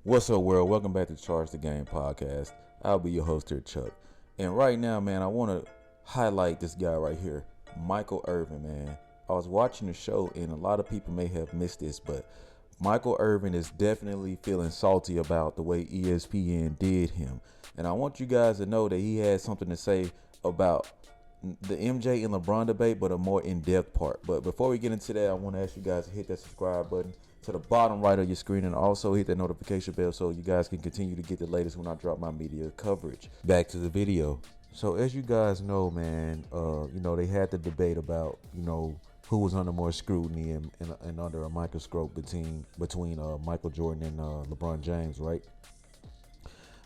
What's up, world? Welcome back to Charge the Game podcast. I'll be your host here, Chuck. And right now, man, I want to highlight this guy right here, Michael Irvin, man. I was watching the show, and a lot of people may have missed this, but Michael Irvin is definitely feeling salty about the way ESPN did him. And I want you guys to know that he had something to say about the MJ and LeBron debate, but a more in-depth part. But before we get into that, I want to ask you guys to hit that subscribe button to the bottom right of your screen, and also hit that notification bell so you guys can continue to get the latest when I drop my media coverage. Back to the video. So as you guys know, man, they had the debate about, who was under more scrutiny and under a microscope between Michael Jordan and LeBron James, right?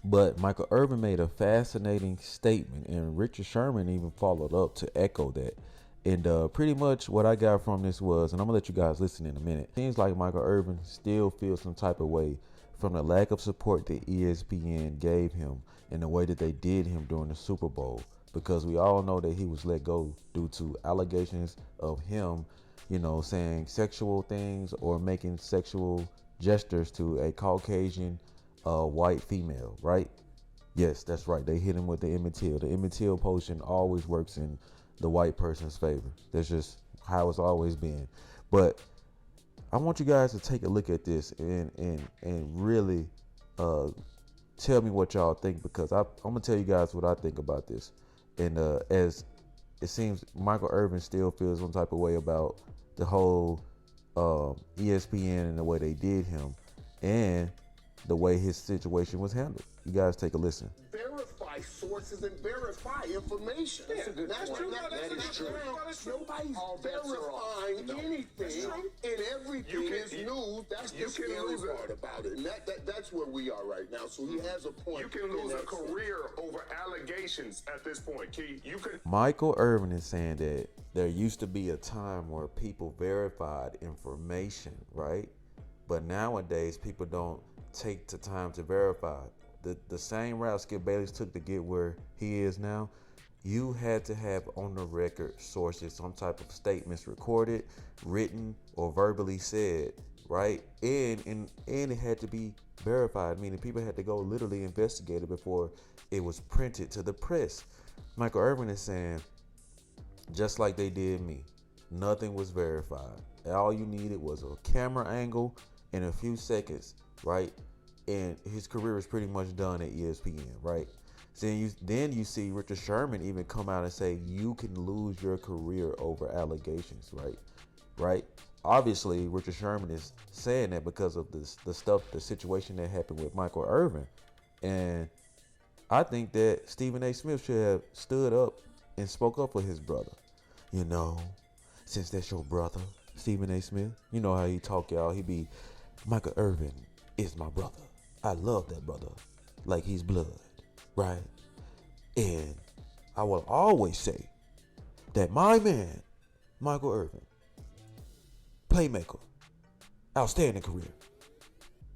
But Michael Irvin made a fascinating statement, and Richard Sherman even followed up to echo that. And pretty much what I got from this was, and I'm going to let you guys listen in a minute. Seems like Michael Irvin still feels some type of way from the lack of support that ESPN gave him and the way that they did him during the Super Bowl. Because we all know that he was let go due to allegations of him, saying sexual things or making sexual gestures to a Caucasian white female, right? Yes, that's right. They hit him with the Emmett Till. The Emmett Till potion always works in the white person's favor. That's just how it's always been. But I want you guys to take a look at this and really tell me what y'all think, because I'm gonna tell you guys what I think about this. And as it seems, Michael Irvin still feels some type of way about the whole ESPN and the way they did him and the way his situation was handled. You guys take a listen. Verify sources and verify information. Yeah, that's true. That is true. Nobody's verifying anything, and everything is news. That's the scary part about it. And that's where we are right now. So he has a point. You can lose a career over allegations at this point, Key. Michael Irvin is saying that there used to be a time where people verified information, right? But nowadays, people don't take the time to verify. The same route Skip Bayless took to get where he is now, you had to have on the record sources, some type of statements recorded, written, or verbally said, right? And it had to be verified, meaning people had to go literally investigate it before it was printed to the press. Michael Irvin is saying, just like they did me, nothing was verified. All you needed was a camera angle in a few seconds, right? And his career is pretty much done at ESPN, right? So then you see Richard Sherman even come out and say you can lose your career over allegations, right? Obviously, Richard Sherman is saying that because of the situation that happened with Michael Irvin. And I think that Stephen A. Smith should have stood up and spoke up for his brother. Since that's your brother, Stephen A. Smith, you know how he talk, y'all. He be, Michael Irvin is my brother. I love that brother like he's blood, right? And I will always say that my man, Michael Irvin, playmaker, outstanding career,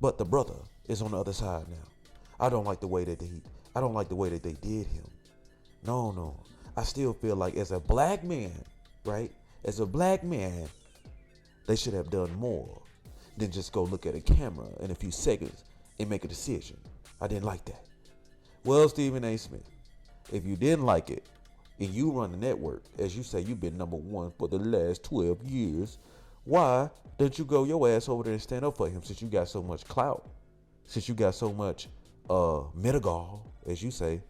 but the brother is on the other side now. I don't like the way that they did him. No. I still feel like as a black man, right? As a black man, they should have done more than just go look at a camera in a few seconds and make a decision. I didn't like that. Well, Stephen A. Smith, if you didn't like it and you run the network, as you say, you've been number one for the last 12 years, why don't you go your ass over there and stand up for him, since you got so much clout, since you got so much metagall, as you say,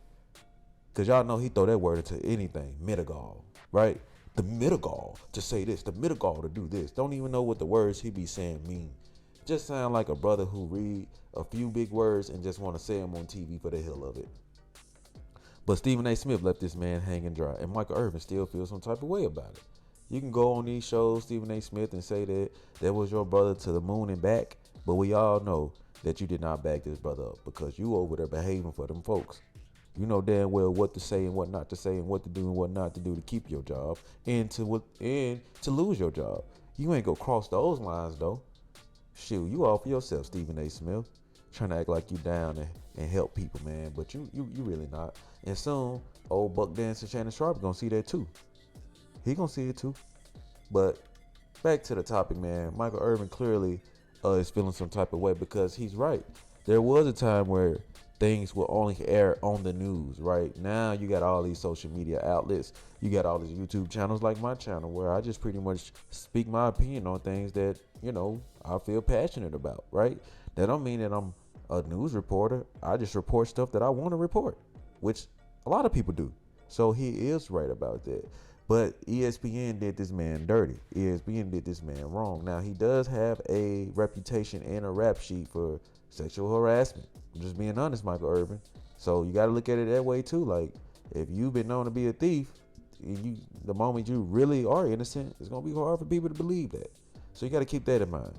because y'all know he throw that word into anything, metagall, right? The metagall to say this, the metagall to do this. Don't even know what the words he be saying mean. Just sound like a brother who read a few big words and just want to say them on TV for the hell of it. But Stephen A. Smith left this man hanging dry, and Michael Irvin still feels some type of way about it. You can go on these shows, Stephen A. Smith, and say that was your brother to the moon and back, but we all know that you did not back this brother up, because you over there behaving for them folks. You know damn well what to say and what not to say, and what to do and what not to do to keep your job and to lose your job. You ain't gonna cross those lines though. Shoot, you all for yourself, Stephen A. Smith. Trying to act like you down and help people, man. But you really not. And soon, old Buck Dancer Shannon Sharp gonna see that too. He gonna see it too. But back to the topic, man. Michael Irvin clearly is feeling some type of way, because he's right. there was a time where things will only air on the news. Right now, you got all these social media outlets. You got all these YouTube channels like my channel where I just pretty much speak my opinion on things that, I feel passionate about. Right. That don't mean that I'm a news reporter. I just report stuff that I want to report, which a lot of people do. So he is right about that. But ESPN did this man dirty. ESPN did this man wrong. Now, he does have a reputation and a rap sheet for sexual harassment. I'm just being honest, Michael Irvin. So you got to look at it that way too. Like, if you've been known to be a thief, the moment you really are innocent, it's going to be hard for people to believe that. So you got to keep that in mind.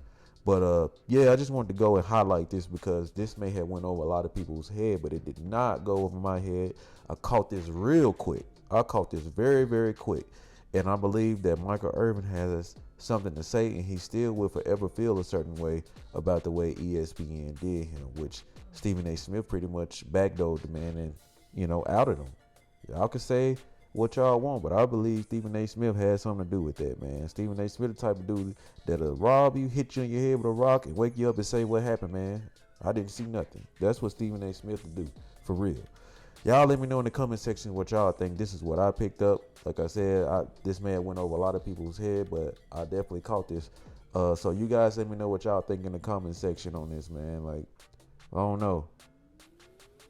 But I just wanted to go and highlight this because this may have went over a lot of people's head, but it did not go over my head. I caught this real quick. I caught this very, very quick. And I believe that Michael Irvin has something to say, and he still will forever feel a certain way about the way ESPN did him, which Stephen A. Smith pretty much backdoored the man and, outed him. Y'all can say what y'all want, but I believe Stephen A. Smith had something to do with that, man. Stephen A. Smith the type of dude that'll rob you, hit you in your head with a rock, and wake you up and say, what happened, man? I didn't see nothing. That's what Stephen A. Smith will do, for real. Y'all let me know in the comment section what y'all think. This is what I picked up. Like I said, this man went over a lot of people's head, but I definitely caught this. So you guys let me know what y'all think in the comment section on this, man. Like, I don't know.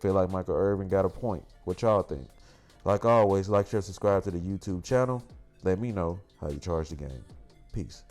Feel like Michael Irvin got a point. What y'all think? Like always, like, share, subscribe to the YouTube channel. Let me know how you charge the game. Peace.